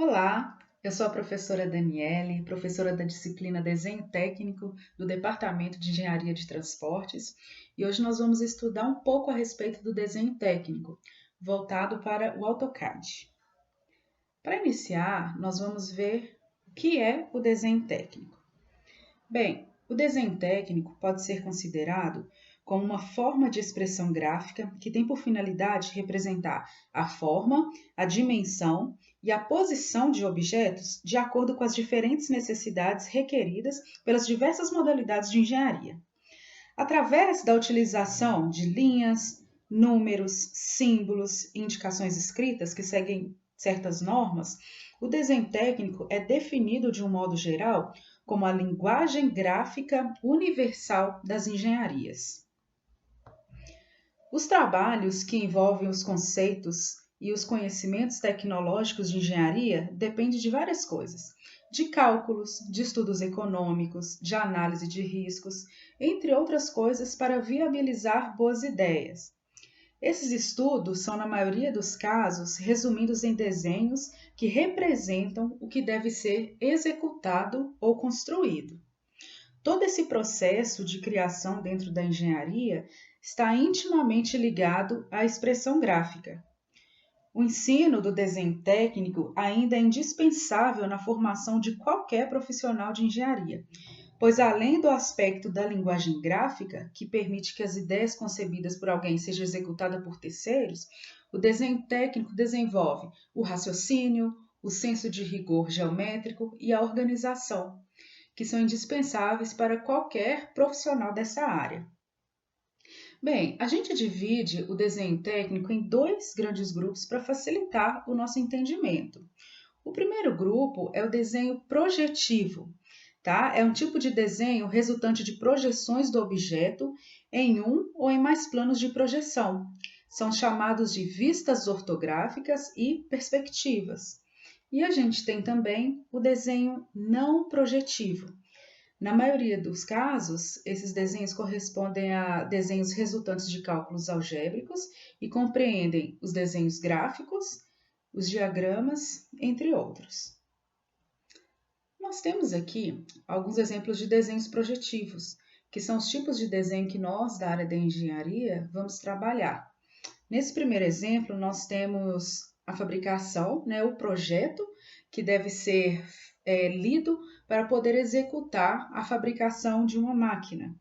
Olá, eu sou a professora Daniele, professora da disciplina Desenho Técnico do Departamento de Engenharia de Transportes, e hoje nós vamos estudar um pouco a respeito do desenho técnico, voltado para o AutoCAD. Para iniciar, nós vamos ver o que é o desenho técnico. Bem, o desenho técnico pode ser considerado como uma forma de expressão gráfica que tem por finalidade representar a forma, a dimensão e a posição de objetos de acordo com as diferentes necessidades requeridas pelas diversas modalidades de engenharia. Através da utilização de linhas, números, símbolos e indicações escritas que seguem certas normas, o desenho técnico é definido de um modo geral como a linguagem gráfica universal das engenharias. Os trabalhos que envolvem os conceitos e os conhecimentos tecnológicos de engenharia dependem de várias coisas, de cálculos, de estudos econômicos, de análise de riscos, entre outras coisas para viabilizar boas ideias. Esses estudos são, na maioria dos casos, resumidos em desenhos que representam o que deve ser executado ou construído. Todo esse processo de criação dentro da engenharia está intimamente ligado à expressão gráfica. O ensino do desenho técnico ainda é indispensável na formação de qualquer profissional de engenharia, pois além do aspecto da linguagem gráfica, que permite que as ideias concebidas por alguém sejam executadas por terceiros, o desenho técnico desenvolve o raciocínio, o senso de rigor geométrico e a organização, que são indispensáveis para qualquer profissional dessa área. Bem, a gente divide o desenho técnico em dois grandes grupos para facilitar o nosso entendimento. O primeiro grupo é o desenho projetivo, tá? É um tipo de desenho resultante de projeções do objeto em um ou em mais planos de projeção. São chamados de vistas ortográficas e perspectivas. E a gente tem também o desenho não projetivo. Na maioria dos casos, esses desenhos correspondem a desenhos resultantes de cálculos algébricos e compreendem os desenhos gráficos, os diagramas, entre outros. Nós temos aqui alguns exemplos de desenhos projetivos, que são os tipos de desenho que nós, da área da engenharia, vamos trabalhar. Nesse primeiro exemplo, nós temos a fabricação, o projeto, que deve ser lido para poder executar a fabricação de uma máquina.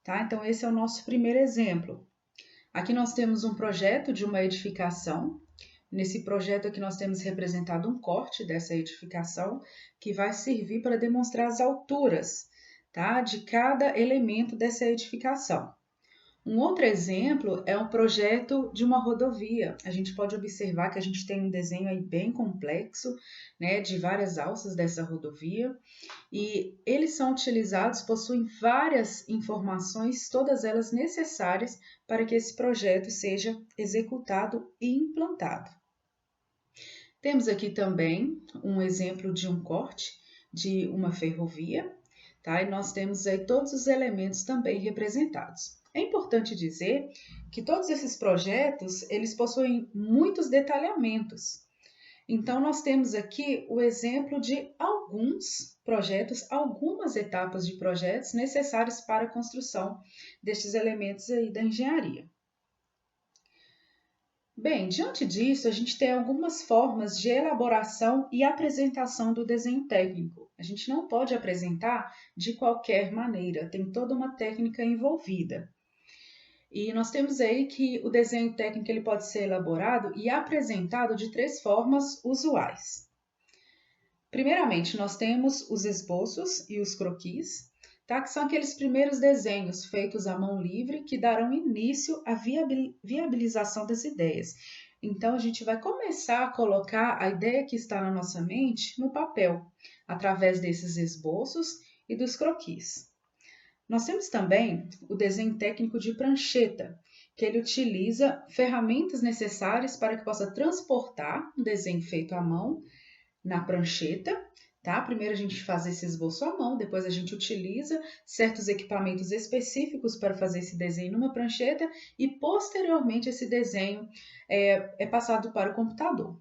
Tá? Então, esse é o nosso primeiro exemplo. Aqui nós temos um projeto de uma edificação. Nesse projeto aqui nós temos representado um corte dessa edificação que vai servir para demonstrar as alturas, tá? De cada elemento dessa edificação. Um outro exemplo é um projeto de uma rodovia. A gente pode observar que a gente tem um desenho aí bem complexo, de várias alças dessa rodovia, e eles são utilizados, possuem várias informações, todas elas necessárias para que esse projeto seja executado e implantado. Temos aqui também um exemplo de um corte de uma ferrovia, tá? E nós temos aí todos os elementos também representados. É importante dizer que todos esses projetos, eles possuem muitos detalhamentos. Então, nós temos aqui o exemplo de alguns projetos, algumas etapas de projetos necessários para a construção destes elementos aí da engenharia. Bem, diante disso, a gente tem algumas formas de elaboração e apresentação do desenho técnico. A gente não pode apresentar de qualquer maneira, tem toda uma técnica envolvida. E nós temos aí que o desenho técnico ele pode ser elaborado e apresentado de três formas usuais. Primeiramente, nós temos os esboços e os croquis, tá? Que são aqueles primeiros desenhos feitos à mão livre que darão início à viabilização das ideias. Então, a gente vai começar a colocar a ideia que está na nossa mente no papel, através desses esboços e dos croquis. Nós temos também o desenho técnico de prancheta, que ele utiliza ferramentas necessárias para que possa transportar um desenho feito à mão na prancheta, tá? Primeiro a gente faz esse esboço à mão, depois a gente utiliza certos equipamentos específicos para fazer esse desenho numa prancheta e posteriormente esse desenho é passado para o computador.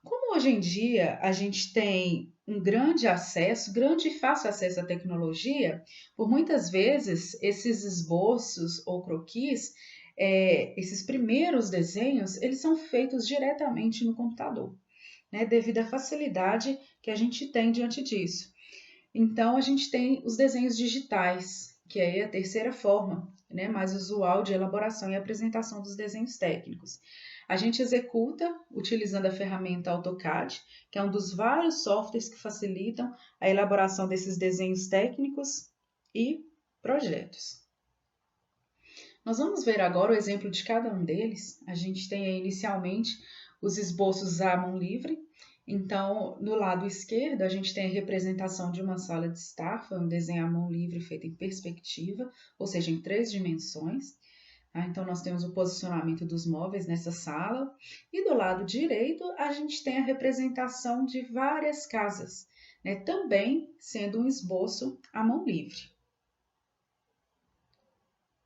Como hoje em dia a gente tem um grande acesso, grande e fácil acesso à tecnologia, por muitas vezes esses esboços ou croquis, esses primeiros desenhos, eles são feitos diretamente no computador, né, devido à facilidade que a gente tem diante disso. Então, a gente tem os desenhos digitais, que é a terceira forma, né, mais usual de elaboração e apresentação dos desenhos técnicos. A gente executa utilizando a ferramenta AutoCAD, que é um dos vários softwares que facilitam a elaboração desses desenhos técnicos e projetos. Nós vamos ver agora o exemplo de cada um deles. A gente tem aí, inicialmente os esboços à mão livre. Então, no lado esquerdo, a gente tem a representação de uma sala de estar, foi um desenho à mão livre feito em perspectiva, ou seja, em 3 dimensões. Tá? Então, nós temos o posicionamento dos móveis nessa sala. E do lado direito, a gente tem a representação de várias casas, né? Também sendo um esboço à mão livre.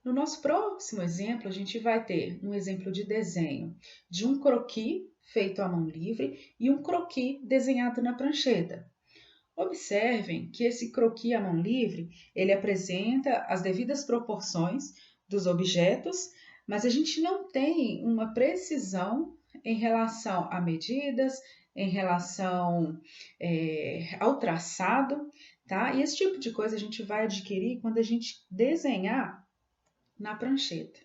No nosso próximo exemplo, a gente vai ter um exemplo de desenho de um croquis feito à mão livre e um croquis desenhado na prancheta. Observem que esse croquis à mão livre, ele apresenta as devidas proporções dos objetos, mas a gente não tem uma precisão em relação a medidas, em relação ao traçado, tá? E esse tipo de coisa a gente vai adquirir quando a gente desenhar na prancheta.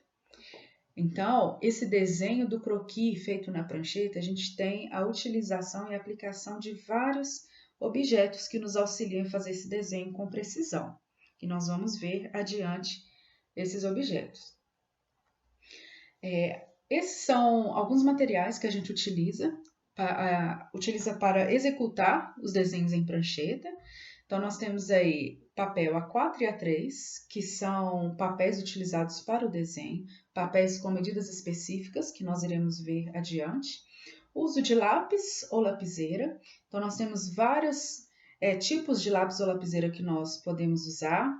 Então, esse desenho do croquis feito na prancheta, a gente tem a utilização e aplicação de vários objetos que nos auxiliam a fazer esse desenho com precisão. E nós vamos ver adiante esses objetos. Esses são alguns materiais que a gente utiliza para executar os desenhos em prancheta. Então, nós temos aí papel A4 e A3, que são papéis utilizados para o desenho, papéis com medidas específicas, que nós iremos ver adiante. O uso de lápis ou lapiseira. Então, nós temos vários tipos de lápis ou lapiseira que nós podemos usar.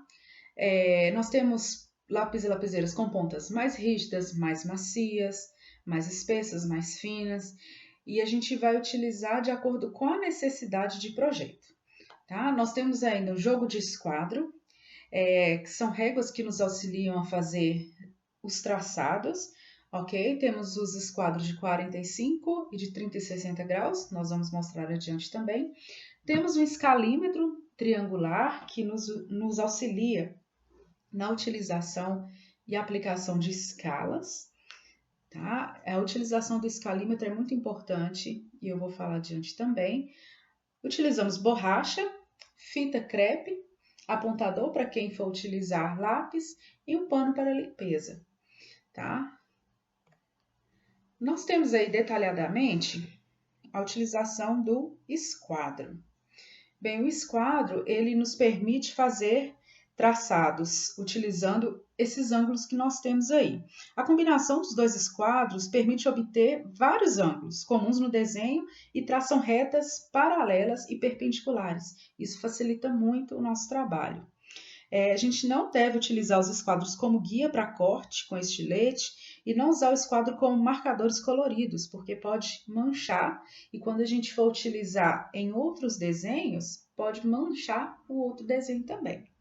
Nós temos lápis e lapiseiras com pontas mais rígidas, mais macias, mais espessas, mais finas, e a gente vai utilizar de acordo com a necessidade de projeto. Tá? Nós temos ainda o jogo de esquadro, que são réguas que nos auxiliam a fazer os traçados, ok? Temos os esquadros de 45 e de 30 e 60 graus, nós vamos mostrar adiante também. Temos um escalímetro triangular que nos auxilia na utilização e aplicação de escalas. Tá? A utilização do escalímetro é muito importante e eu vou falar adiante também. Utilizamos borracha, fita crepe, apontador para quem for utilizar lápis e um pano para limpeza. Tá? Nós temos aí detalhadamente a utilização do esquadro. Bem, o esquadro ele nos permite fazer traçados utilizando esses ângulos que nós temos aí. A combinação dos dois esquadros permite obter vários ângulos comuns no desenho e traçam retas paralelas e perpendiculares. Isso facilita muito o nosso trabalho. A gente não deve utilizar os esquadros como guia para corte com estilete e não usar o esquadro como marcadores coloridos, porque pode manchar e quando a gente for utilizar em outros desenhos, pode manchar o outro desenho também.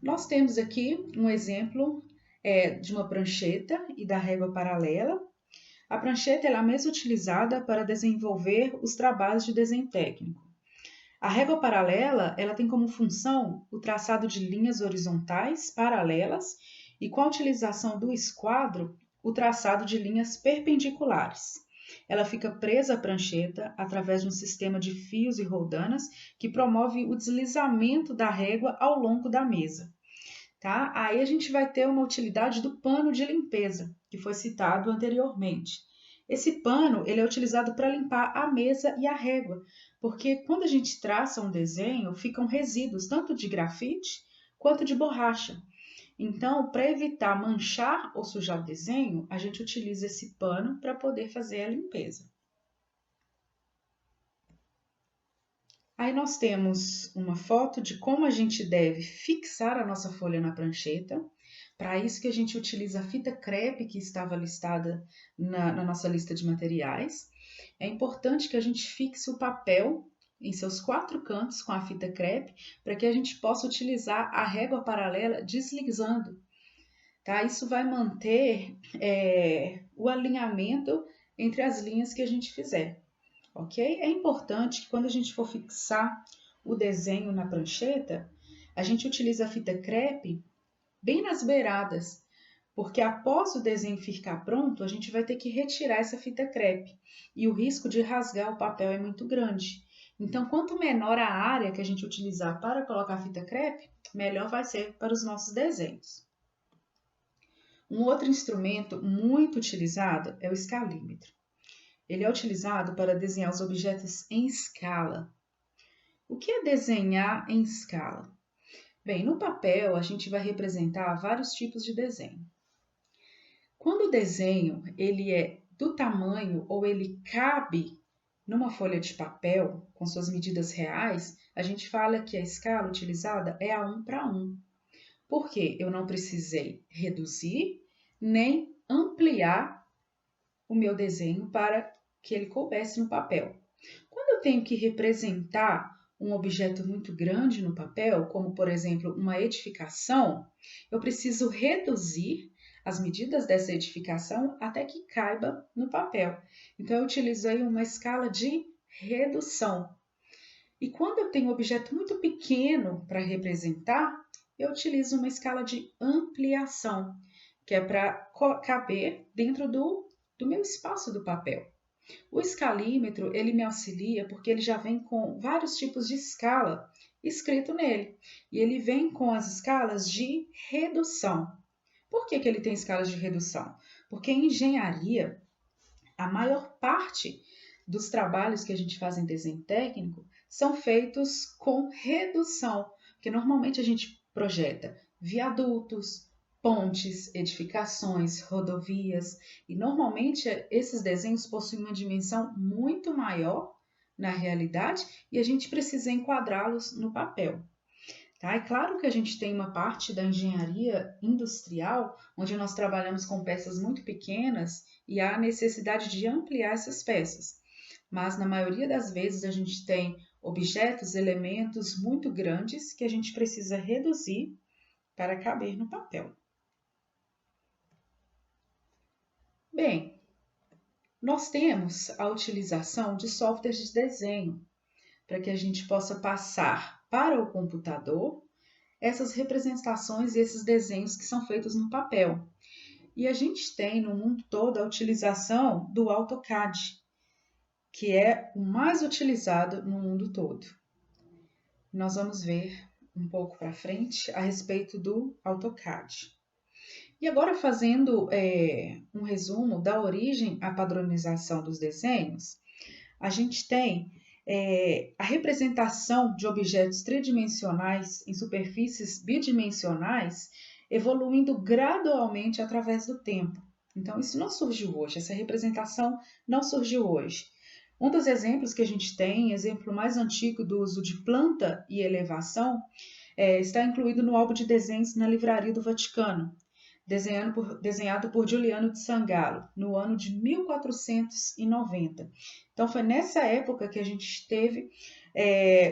Nós temos aqui um exemplo de uma prancheta e da régua paralela. A prancheta é a mesma utilizada para desenvolver os trabalhos de desenho técnico. A régua paralela ela tem como função o traçado de linhas horizontais paralelas e, com a utilização do esquadro, o traçado de linhas perpendiculares. Ela fica presa à prancheta através de um sistema de fios e roldanas que promove o deslizamento da régua ao longo da mesa. Tá? Aí a gente vai ter uma utilidade do pano de limpeza, que foi citado anteriormente. Esse pano ele é utilizado para limpar a mesa e a régua, porque quando a gente traça um desenho, ficam resíduos tanto de grafite quanto de borracha. Então, para evitar manchar ou sujar o desenho, a gente utiliza esse pano para poder fazer a limpeza. Aí nós temos uma foto de como a gente deve fixar a nossa folha na prancheta. Para isso que a gente utiliza a fita crepe que estava listada na nossa lista de materiais. é importante que a gente fixe o papel em seus 4 cantos com a fita crepe, para que a gente possa utilizar a régua paralela deslizando. Tá? Isso vai manter o alinhamento entre as linhas que a gente fizer, ok? É importante que quando a gente for fixar o desenho na prancheta, a gente utiliza a fita crepe bem nas beiradas, porque após o desenho ficar pronto, a gente vai ter que retirar essa fita crepe e o risco de rasgar o papel é muito grande. Então, quanto menor a área que a gente utilizar para colocar a fita crepe, melhor vai ser para os nossos desenhos. Um outro instrumento muito utilizado é o escalímetro. Ele é utilizado para desenhar os objetos em escala. O que é desenhar em escala? Bem, no papel a gente vai representar vários tipos de desenho. Quando o desenho ele é do tamanho ou ele cabe numa folha de papel com suas medidas reais, a gente fala que a escala utilizada é a 1:1. Porque eu não precisei reduzir nem ampliar o meu desenho para que ele coubesse no papel. Quando eu tenho que representar um objeto muito grande no papel, como por exemplo uma edificação, eu preciso reduzir as medidas dessa edificação até que caiba no papel. Então eu utilizei uma escala de redução. E quando eu tenho um objeto muito pequeno para representar, eu utilizo uma escala de ampliação, que é para caber dentro do meu espaço do papel. O escalímetro, ele me auxilia porque ele já vem com vários tipos de escala escrito nele. E ele vem com as escalas de redução. Por que ele tem escalas de redução? Porque em engenharia, a maior parte dos trabalhos que a gente faz em desenho técnico são feitos com redução, porque normalmente a gente projeta viadutos, pontes, edificações, rodovias, e normalmente esses desenhos possuem uma dimensão muito maior na realidade e a gente precisa enquadrá-los no papel. Tá? É claro que a gente tem uma parte da engenharia industrial onde nós trabalhamos com peças muito pequenas e há necessidade de ampliar essas peças. Mas na maioria das vezes a gente tem objetos, elementos muito grandes que a gente precisa reduzir para caber no papel. Bem, nós temos a utilização de softwares de desenho para que a gente possa passar para o computador essas representações e esses desenhos que são feitos no papel. E a gente tem no mundo todo a utilização do AutoCAD, que é o mais utilizado no mundo todo. Nós vamos ver um pouco para frente a respeito do AutoCAD. E agora fazendo um resumo da origem à padronização dos desenhos, a gente tem a representação de objetos tridimensionais em superfícies bidimensionais evoluindo gradualmente através do tempo. Então, isso não surgiu hoje, essa representação não surgiu hoje. Um dos exemplos que a gente tem, exemplo mais antigo do uso de planta e elevação, está incluído no álbum de desenhos na Livraria do Vaticano, desenhado por Giuliano de Sangallo, no ano de 1490. Então, foi nessa época que a gente teve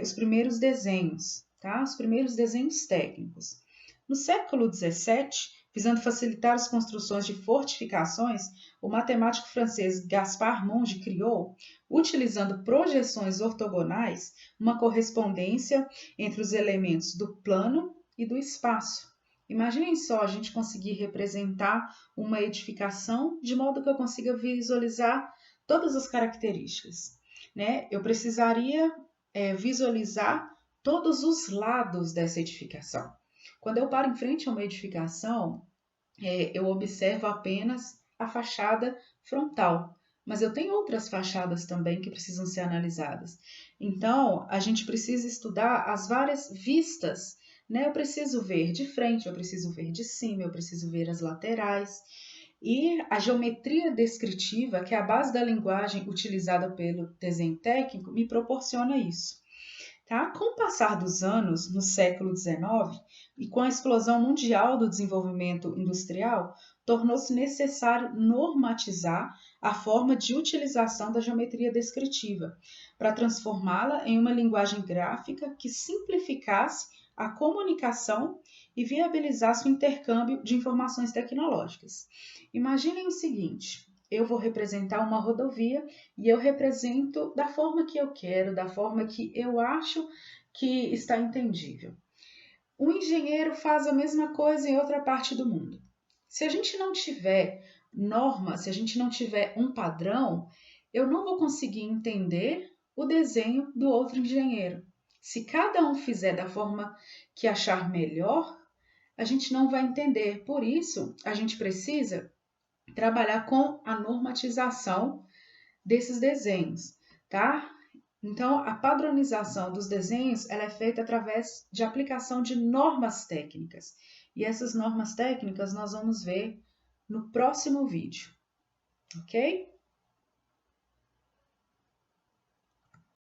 os primeiros desenhos, tá? Os primeiros desenhos técnicos. No século XVII, visando facilitar as construções de fortificações, o matemático francês Gaspard Monge criou, utilizando projeções ortogonais, uma correspondência entre os elementos do plano e do espaço. Imaginem só a gente conseguir representar uma edificação de modo que eu consiga visualizar todas as características, né? Eu precisaria visualizar todos os lados dessa edificação. Quando eu paro em frente a uma edificação, eu observo apenas a fachada frontal, mas eu tenho outras fachadas também que precisam ser analisadas. Então, a gente precisa estudar as várias vistas, né? Eu preciso ver de frente, eu preciso ver de cima, eu preciso ver as laterais. E a geometria descritiva, que é a base da linguagem utilizada pelo desenho técnico, me proporciona isso. Tá? Com o passar dos anos, no século XIX, e com a explosão mundial do desenvolvimento industrial, tornou-se necessário normatizar a forma de utilização da geometria descritiva, para transformá-la em uma linguagem gráfica que simplificasse a comunicação e viabilizasse o intercâmbio de informações tecnológicas. Imaginem o seguinte: eu vou representar uma rodovia e eu represento da forma que eu quero, da forma que eu acho que está entendível. O engenheiro faz a mesma coisa em outra parte do mundo. Se a gente não tiver norma, se a gente não tiver um padrão, eu não vou conseguir entender o desenho do outro engenheiro. Se cada um fizer da forma que achar melhor, a gente não vai entender. Por isso, a gente precisa trabalhar com a normatização desses desenhos, tá? Então, a padronização dos desenhos ela é feita através de aplicação de normas técnicas. E essas normas técnicas nós vamos ver no próximo vídeo, ok?